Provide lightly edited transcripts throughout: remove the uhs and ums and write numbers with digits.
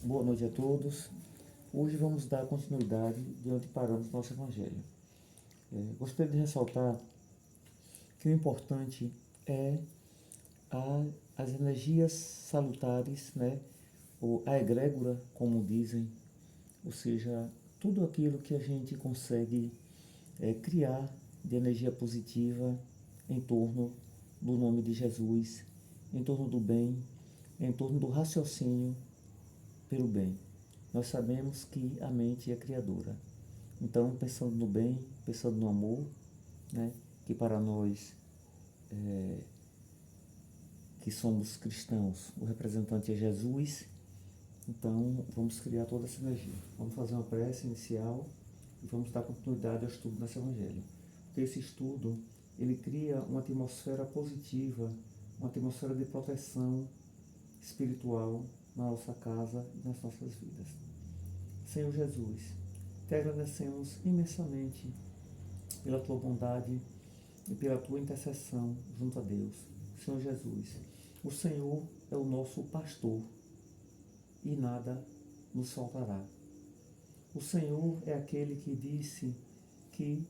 Boa noite a todos. Hoje vamos dar continuidade de onde paramos no nosso Evangelho. Gostaria de ressaltar que o importante é as energias salutares, né? Ou a egrégora, como dizem, ou seja, tudo aquilo que a gente consegue criar de energia positiva em torno do nome de Jesus, em torno do bem, em torno do raciocínio pelo bem. Nós sabemos que a mente é criadora. Então, pensando no bem, pensando no amor, né, que para nós que somos cristãos, o representante é Jesus. Então, vamos criar toda essa energia. Vamos fazer uma prece inicial e vamos dar continuidade ao estudo nesse Evangelho. Porque esse estudo, ele cria uma atmosfera positiva, uma atmosfera de proteção espiritual na nossa casa e nas nossas vidas. Senhor Jesus, te agradecemos imensamente pela tua bondade e pela tua intercessão junto a Deus. Senhor Jesus, o Senhor é o nosso pastor e nada nos faltará. O Senhor é aquele que disse que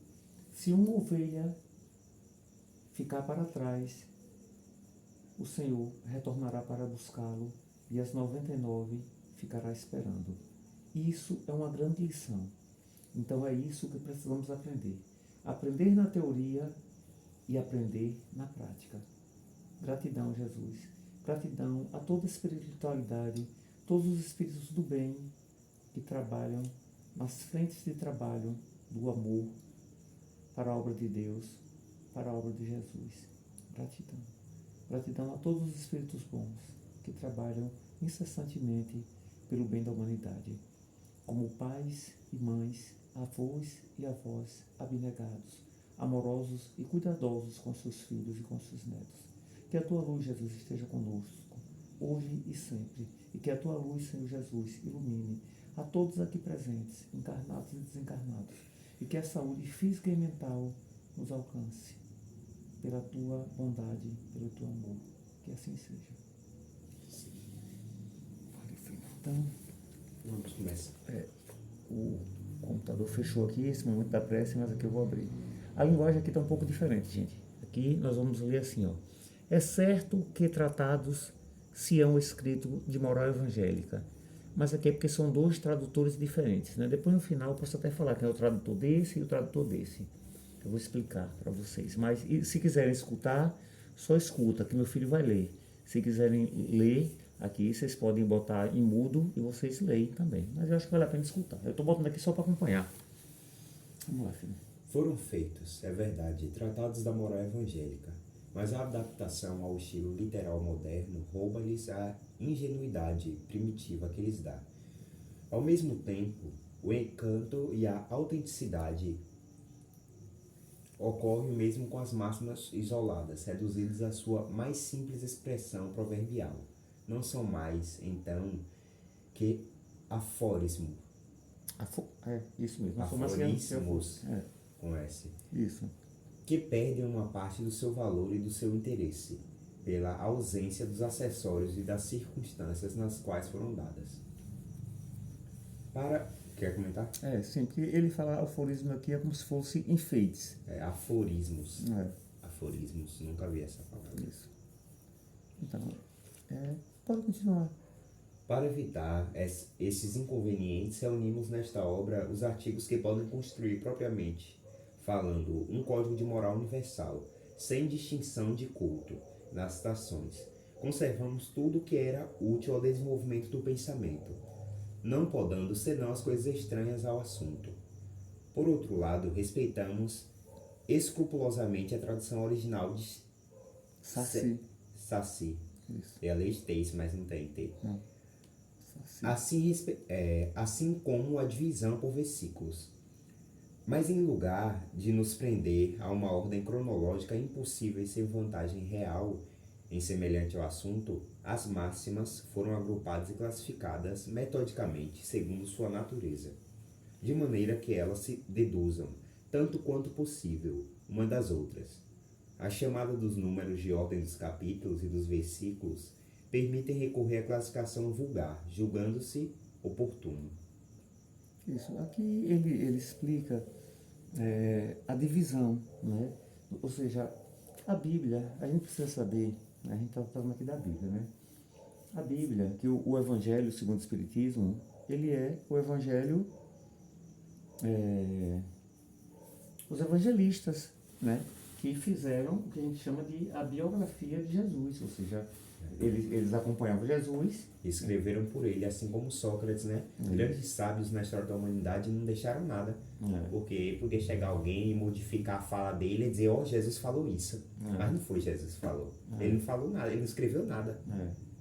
se uma ovelha ficar para trás, o Senhor retornará para buscá-lo e as 99 ficará esperando. Isso é uma grande lição. Então é isso que precisamos aprender. Aprender na teoria e aprender na prática. Gratidão, Jesus. Gratidão a toda a espiritualidade, todos os espíritos do bem que trabalham nas frentes de trabalho do amor para a obra de Deus, para a obra de Jesus. Gratidão. Gratidão a todos os espíritos bons que trabalham incessantemente pelo bem da humanidade, como pais e mães, avós e avós abnegados, amorosos e cuidadosos com seus filhos e com seus netos. Que a tua luz, Jesus, esteja conosco, hoje e sempre, e que a tua luz, Senhor Jesus, ilumine a todos aqui presentes, encarnados e desencarnados, e que a saúde física e mental nos alcance, pela tua bondade, pelo teu amor. Que assim seja. Então, vamos começar. O computador fechou aqui, esse momento da prece, mas aqui eu vou abrir. A linguagem aqui está um pouco diferente, gente. Aqui nós vamos ler assim, ó. É certo que tratados se hão escrito de moral evangélica, mas aqui é porque são dois tradutores diferentes, né? Depois no final eu posso até falar que é o tradutor desse e o tradutor desse. Eu vou explicar para vocês. Mas se quiserem escutar, só escuta, que meu filho vai ler. Se quiserem ler, aqui vocês podem botar em mudo e vocês leem também. Mas eu acho que vale a pena escutar. Eu estou botando aqui só para acompanhar. Vamos lá, filho. Foram feitos, é verdade, tratados da moral evangélica, mas a adaptação ao estilo literal moderno rouba-lhes a ingenuidade primitiva que lhes dá. Ao mesmo tempo, o encanto e a autenticidade ocorrem mesmo com as máximas isoladas, reduzidas à sua mais simples expressão proverbial. Não são mais, então, que aforismo. Isso mesmo. Aforismos, com S. Isso. Que perdem uma parte do seu valor e do seu interesse, pela ausência dos acessórios e das circunstâncias nas quais foram dadas. Quer comentar? Sim, porque ele fala aforismo aqui é como se fosse enfeites. Aforismos. Aforismos, nunca vi essa palavra. Isso. Então, pode continuar. Para evitar esses inconvenientes, reunimos nesta obra os artigos que podem construir propriamente falando um código de moral universal, sem distinção de culto, nas citações. Conservamos tudo que era útil ao desenvolvimento do pensamento, não podando senão as coisas estranhas ao assunto. Por outro lado, respeitamos escrupulosamente a tradução original de Saci. Saci. Isso. Eu leio Stacy, mas não tem T. Não. Assim como a divisão por versículos. Mas em lugar de nos prender a uma ordem cronológica impossível e sem vantagem real em semelhante ao assunto, as máximas foram agrupadas e classificadas metodicamente segundo sua natureza, de maneira que elas se deduzam, tanto quanto possível, uma das outras. A chamada dos números de ordem dos capítulos e dos versículos permitem recorrer à classificação vulgar, julgando-se oportuno. Isso. Aqui ele explica a divisão, né? Ou seja, a Bíblia, a gente precisa saber, né? A gente está falando aqui da Bíblia, né? A Bíblia, que o Evangelho segundo o Espiritismo, ele é o Evangelho, os evangelistas, né? Que fizeram o que a gente chama de a biografia de Jesus, ou seja, eles acompanhavam Jesus. Escreveram por ele, assim como Sócrates, né? Grandes sábios na história da humanidade não deixaram nada. Porque podia chegar alguém e modificar a fala dele e dizer, ó, Jesus falou isso. Mas não foi Jesus que falou. Ele não falou nada, ele não escreveu nada.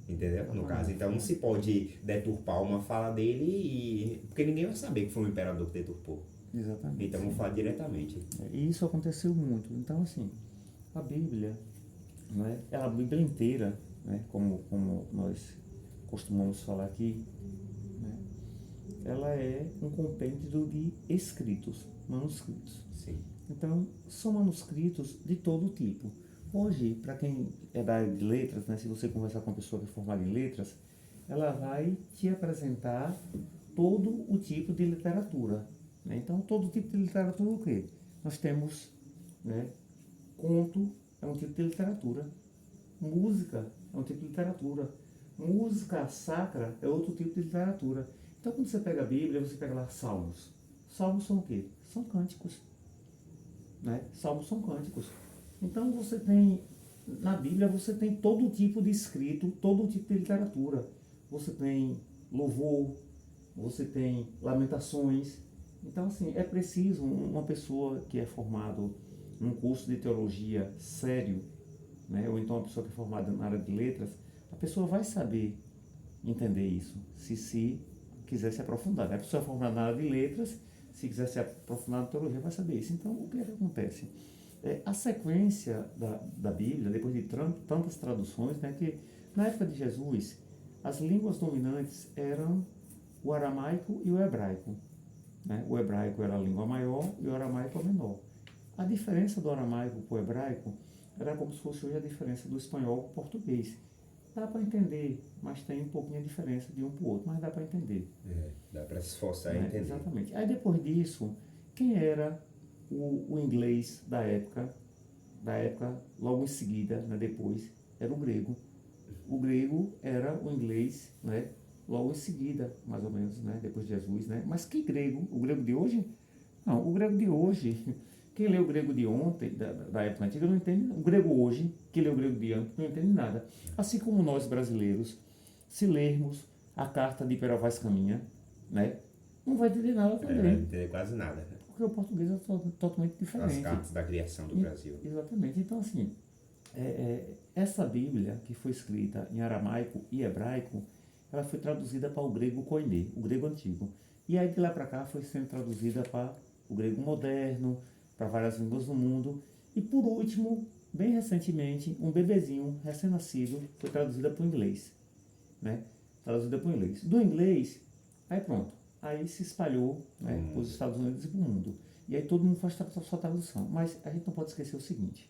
Entendeu? No caso, então não se pode deturpar uma fala dele porque ninguém vai saber que foi o imperador que deturpou. Exatamente. Então vamos falar diretamente. E isso aconteceu muito. Então, assim, a Bíblia, né, a Bíblia inteira, né, como nós costumamos falar aqui, né, ela é um compêndio de escritos, manuscritos. Sim. Então, são manuscritos de todo tipo. Hoje, para quem é da área de letras, né, se você conversar com uma pessoa que é formada em letras, ela vai te apresentar todo o tipo de literatura. Né? Então, todo tipo de literatura o quê? Nós temos, né, conto é um tipo de literatura, música é um tipo de literatura, música sacra é outro tipo de literatura. Então, quando você pega a Bíblia, você pega lá salmos. Salmos são o quê? São cânticos. Né? Salmos são cânticos. Então, você tem, na Bíblia, você tem todo tipo de escrito, todo tipo de literatura. Você tem louvor, você tem lamentações. Então, assim, é preciso uma pessoa que é formado num curso de teologia sério, né? Ou então uma pessoa que é formada na área de letras, a pessoa vai saber entender isso, se quiser se aprofundar. Né? A pessoa formada na área de letras, se quiser se aprofundar na teologia, vai saber isso. Então, o que é que acontece? A sequência da Bíblia, depois de tantas traduções, né, que na época de Jesus, as línguas dominantes eram o aramaico e o hebraico. Né? O hebraico era a língua maior e o aramaico a menor. A diferença do aramaico para o hebraico era como se fosse hoje a diferença do espanhol para o português. Dá para entender, mas tem um pouquinho de diferença de um para o outro, mas dá para entender. Dá para se esforçar a entender. Exatamente. Aí depois disso, quem era o inglês da época logo em seguida, né, depois, era o grego. O grego era o inglês, né, logo em seguida, mais ou menos, né, depois de Jesus, né? Mas que grego? O grego de hoje? Não, o grego de hoje, quem lê o grego de ontem, da época antiga, não entende. O grego hoje, quem lê o grego de ontem, não entende nada. Assim como nós brasileiros, se lermos a carta de Pero Vaz Caminha, né, não vai entender nada também. Não vai entender quase nada. Né? Porque o português é totalmente diferente. As cartas da criação do Brasil. Exatamente. Então, assim, essa Bíblia, que foi escrita em aramaico e hebraico, ela foi traduzida para o grego koiné, o grego antigo. E aí, de lá para cá, foi sendo traduzida para o grego moderno, para várias línguas do mundo. E, por último, bem recentemente, um bebezinho recém-nascido foi traduzida para o inglês. Né? Traduzida para o inglês. Do inglês, aí pronto. Aí se espalhou, né, para os Estados Unidos e para o mundo. E aí todo mundo faz a sua tradução. Mas a gente não pode esquecer o seguinte.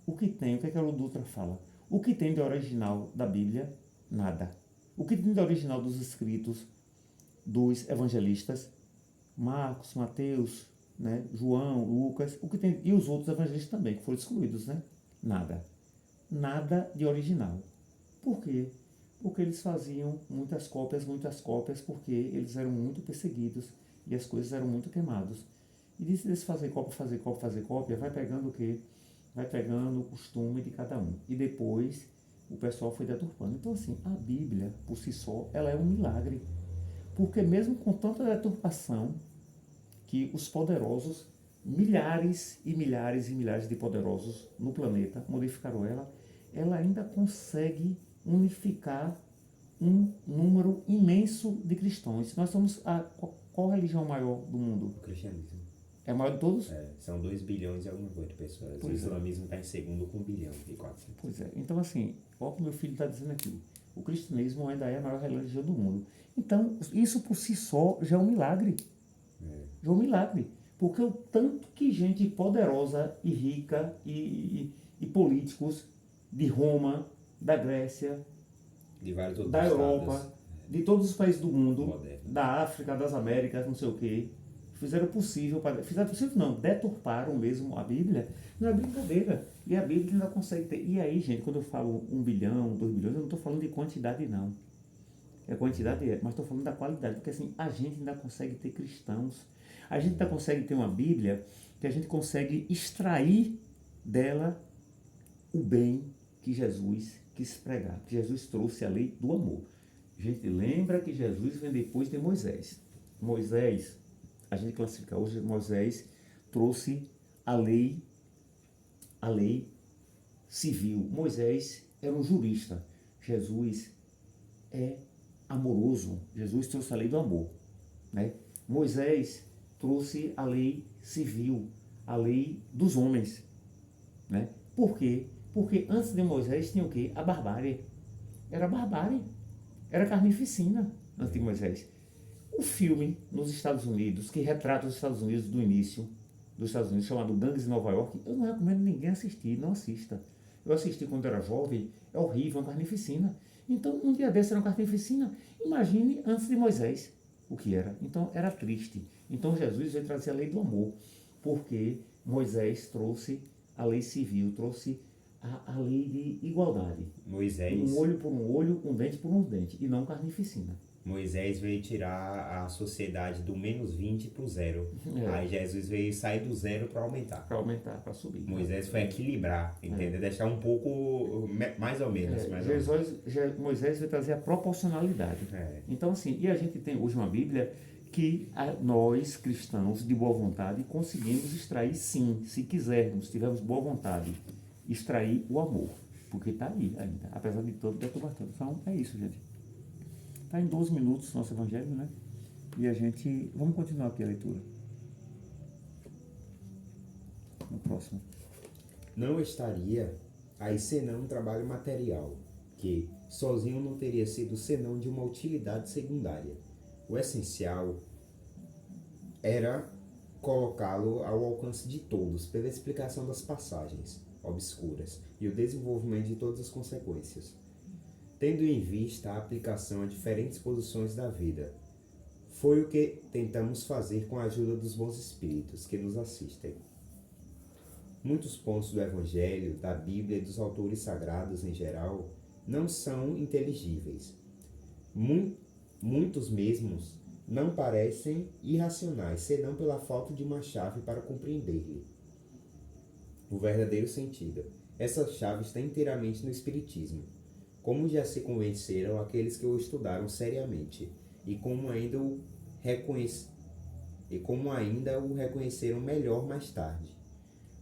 O que é que a Ludutra fala? O que tem de original da Bíblia? Nada. O que tem de original dos escritos dos evangelistas? Marcos, Mateus, né, João, Lucas, o que tem, e os outros evangelistas também, que foram excluídos, né? Nada. Nada de original. Por quê? Porque eles faziam muitas cópias, porque eles eram muito perseguidos e as coisas eram muito queimadas. E desse fazer cópia, vai pegando o quê? Vai pegando o costume de cada um. E depois o pessoal foi deturpando. Então, assim, a Bíblia, por si só, ela é um milagre. Porque mesmo com tanta deturpação, que os poderosos, milhares e milhares e milhares de poderosos no planeta, modificaram ela ainda consegue unificar um número imenso de cristãos. Nós somos qual religião maior do mundo? O cristianismo. É a maior de todos? São 2 bilhões e alguma coisa de pessoas. O islamismo está em segundo com 1 bilhão e 400. Pois é. Então, assim, olha o que meu filho está dizendo aqui. O cristianismo ainda é a maior religião do mundo. Então, isso por si só já é um milagre. Já é um milagre. Porque o tanto que gente poderosa e rica e políticos de Roma, da Grécia, De vários outros da estados Europa, de todos os países do mundo, modernos. da África, das Américas, não sei o quê. Fizeram o possível, não, deturparam mesmo a Bíblia. Não é brincadeira. E a Bíblia ainda consegue ter. E aí, gente, quando eu falo 1 bilhão, 2 bilhões, eu não estou falando de quantidade, não. É quantidade, mas estou falando da qualidade. Porque assim, a gente ainda consegue ter cristãos. A gente ainda consegue ter uma Bíblia que a gente consegue extrair dela o bem que Jesus quis pregar. Que Jesus trouxe a lei do amor. A gente lembra que Jesus vem depois de Moisés. Moisés, a gente classifica hoje, Moisés trouxe a lei civil. Moisés era um jurista. Jesus é amoroso. Jesus trouxe a lei do amor, né? Moisés trouxe a lei civil, a lei dos homens, né? Por quê? Porque antes de Moisés tinha o quê? A barbárie. Era barbárie. Era carnificina antes de Moisés. O filme nos Estados Unidos, que retrata os Estados Unidos do início dos Estados Unidos, chamado Gangues de Nova York, eu não recomendo ninguém assistir, não assista. Eu assisti quando era jovem, é horrível, é uma carnificina. Então, um dia desse era uma carnificina. Imagine antes de Moisés o que era. Então, era triste. Então, Jesus veio trazer a lei do amor, porque Moisés trouxe a lei civil, trouxe a lei de igualdade. Moisés, Um olho por um olho, um dente por um dente, e não carnificina. Moisés veio tirar a sociedade do -20 para o zero. É. Aí Jesus veio sair do zero para aumentar. Para aumentar, para subir. Moisés foi equilibrar, entendeu? Deixar um pouco, mais ou menos. Mais ou menos. Moisés vai trazer a proporcionalidade. É. Então, assim, e a gente tem hoje uma Bíblia que nós, cristãos de boa vontade, conseguimos extrair, sim, se quisermos, se tivermos boa vontade, extrair o amor. Porque está aí ainda, apesar de todo deturbação. Então, é isso, gente. Está em 12 minutos nosso evangelho, né? E a gente... Vamos continuar aqui a leitura. No próximo. Não estaria aí senão um trabalho material, que sozinho não teria sido senão de uma utilidade secundária. O essencial era colocá-lo ao alcance de todos pela explicação das passagens obscuras e o desenvolvimento de todas as consequências, tendo em vista a aplicação a diferentes posições da vida. Foi o que tentamos fazer com a ajuda dos bons espíritos que nos assistem. Muitos pontos do Evangelho, da Bíblia e dos autores sagrados em geral não são inteligíveis. Muitos mesmos não parecem irracionais, senão pela falta de uma chave para compreender-lhe o verdadeiro sentido. Essa chave está inteiramente no Espiritismo, como já se convenceram aqueles que o estudaram seriamente, e como ainda o reconheceram melhor mais tarde.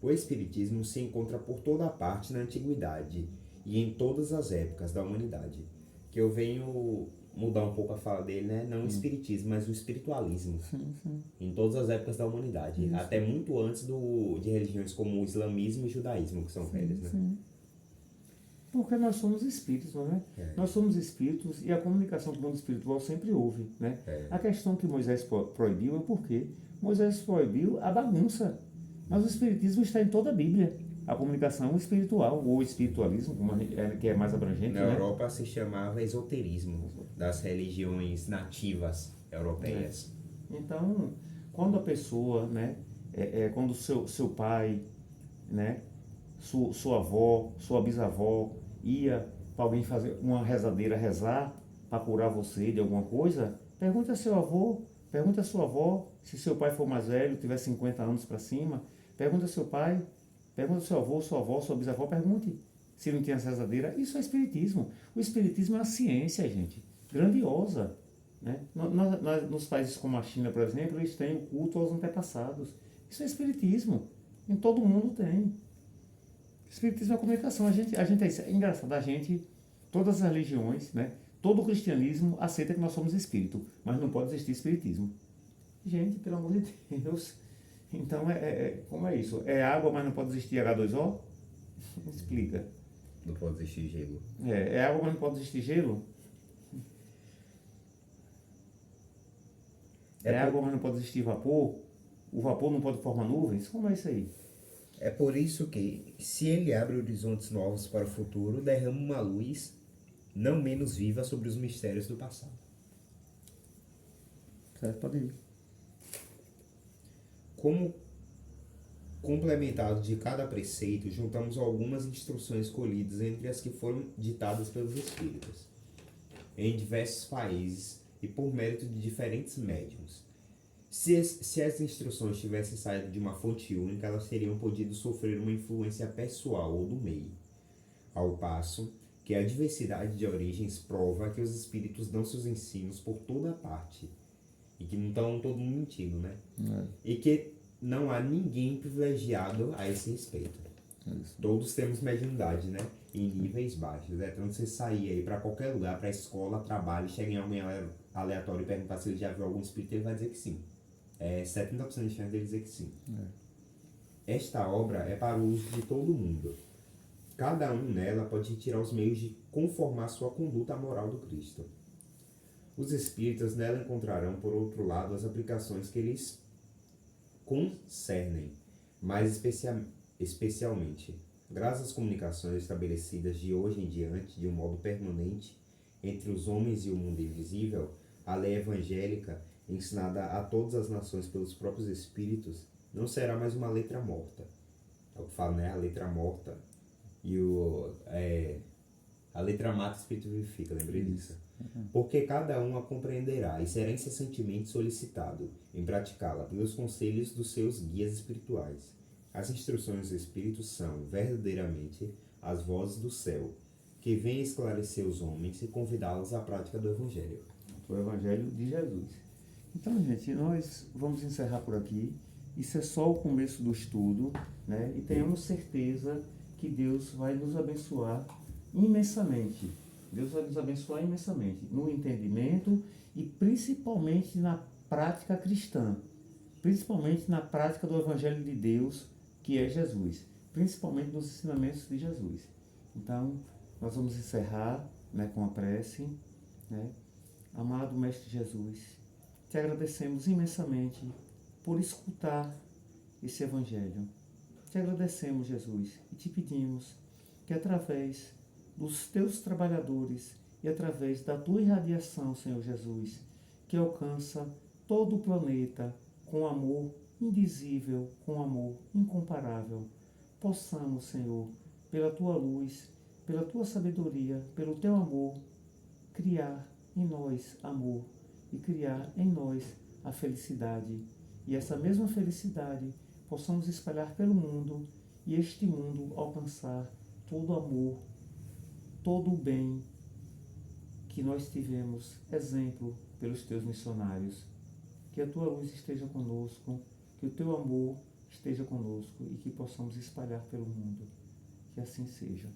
O Espiritismo se encontra por toda a parte na Antiguidade e em todas as épocas da humanidade. Que eu venho mudar um pouco a fala dele, né? Não o Espiritismo, mas o espiritualismo. Sim. Em todas as épocas da humanidade. Isso. Até muito antes de religiões como o islamismo e o judaísmo, que são velhas, né? Sim. Porque nós somos espíritos, não é? Nós somos espíritos e a comunicação com o mundo espiritual sempre houve, né? A questão que Moisés proibiu é porque Moisés proibiu a bagunça. Mas o espiritismo está em toda a Bíblia. A comunicação espiritual, ou espiritualismo, que é mais abrangente, Na né? Europa se chamava esoterismo, das religiões nativas europeias. Então, quando a pessoa, né, quando seu pai, né, sua avó, sua bisavó ia para alguém fazer uma rezadeira rezar para curar você de alguma coisa, pergunte a seu avô, pergunte a sua avó, se seu pai for mais velho, tiver 50 anos para cima, pergunte a seu pai, pergunte ao seu avô, sua avó, sua bisavó, pergunte se não tinha essa rezadeira. Isso é espiritismo. O espiritismo é uma ciência, gente, grandiosa. Né? Nos países como a China, por exemplo, eles têm o culto aos antepassados. Isso é espiritismo. Em todo mundo tem. Espiritismo é comunicação. A gente é isso. É engraçado. Todas as religiões, né? Todo o cristianismo aceita que nós somos espírito, mas não pode existir espiritismo. Gente, pelo amor de Deus. Então, como é isso? É água, mas não pode existir H2O? Explica. Não pode existir gelo. É água, mas não pode existir gelo? É água, mas não pode existir vapor? O vapor não pode formar nuvens? Como é isso aí? É por isso que, se ele abre horizontes novos para o futuro, derrama uma luz não menos viva sobre os mistérios do passado. Certo? Pode ir. Como complementado de cada preceito, juntamos algumas instruções escolhidas entre as que foram ditadas pelos Espíritos, em diversos países e por mérito de diferentes médiuns. Se as instruções tivessem saído de uma fonte única, elas teriam podido sofrer uma influência pessoal ou do meio, ao passo que a diversidade de origens prova que os Espíritos dão seus ensinos por toda parte, e que não estão todo mundo mentindo, né? E que não há ninguém privilegiado a esse respeito. Isso. Todos temos mediunidade, né? Em níveis baixos. É então você sair aí pra qualquer lugar, pra escola, trabalho, chega em alguém aleatório e perguntar se ele já viu algum espírito, ele vai dizer que sim. 70% de chance dele dizer que sim. Esta obra é para o uso de todo mundo. Cada um nela pode tirar os meios de conformar sua conduta à moral do Cristo. Os espíritas nela encontrarão, por outro lado, as aplicações que lhes concernem, mais especialmente, graças às comunicações estabelecidas de hoje em diante, de um modo permanente, entre os homens e o mundo invisível, a lei evangélica, ensinada a todas as nações pelos próprios Espíritos, não será mais uma letra morta. É o que fala, né? A letra morta e a letra mata, o Espírito vivifica, lembrei disso. Porque cada um a compreenderá e será incessantemente solicitado em praticá-la pelos conselhos dos seus guias espirituais. As instruções do Espírito são, verdadeiramente, as vozes do céu, que vêm esclarecer os homens e convidá-los à prática do Evangelho. O Evangelho de Jesus. Então, gente, nós vamos encerrar por aqui. Isso é só o começo do estudo, né? E tenhamos certeza que Deus vai nos abençoar imensamente. Deus vai nos abençoar imensamente no entendimento e principalmente na prática cristã. Principalmente na prática do Evangelho de Deus, que é Jesus. Principalmente nos ensinamentos de Jesus. Então, nós vamos encerrar, né, com a prece, né? Amado Mestre Jesus, te agradecemos imensamente por escutar esse Evangelho. Te agradecemos, Jesus, e te pedimos que através dos teus trabalhadores e através da tua irradiação, Senhor Jesus, que alcança todo o planeta com amor indizível, com amor incomparável, possamos, Senhor, pela tua luz, pela tua sabedoria, pelo teu amor, criar em nós amor e criar em nós a felicidade. E essa mesma felicidade possamos espalhar pelo mundo e este mundo alcançar todo o amor, todo o bem que nós tivemos exemplo pelos teus missionários. Que a tua luz esteja conosco, que o teu amor esteja conosco e que possamos espalhar pelo mundo. Que assim seja.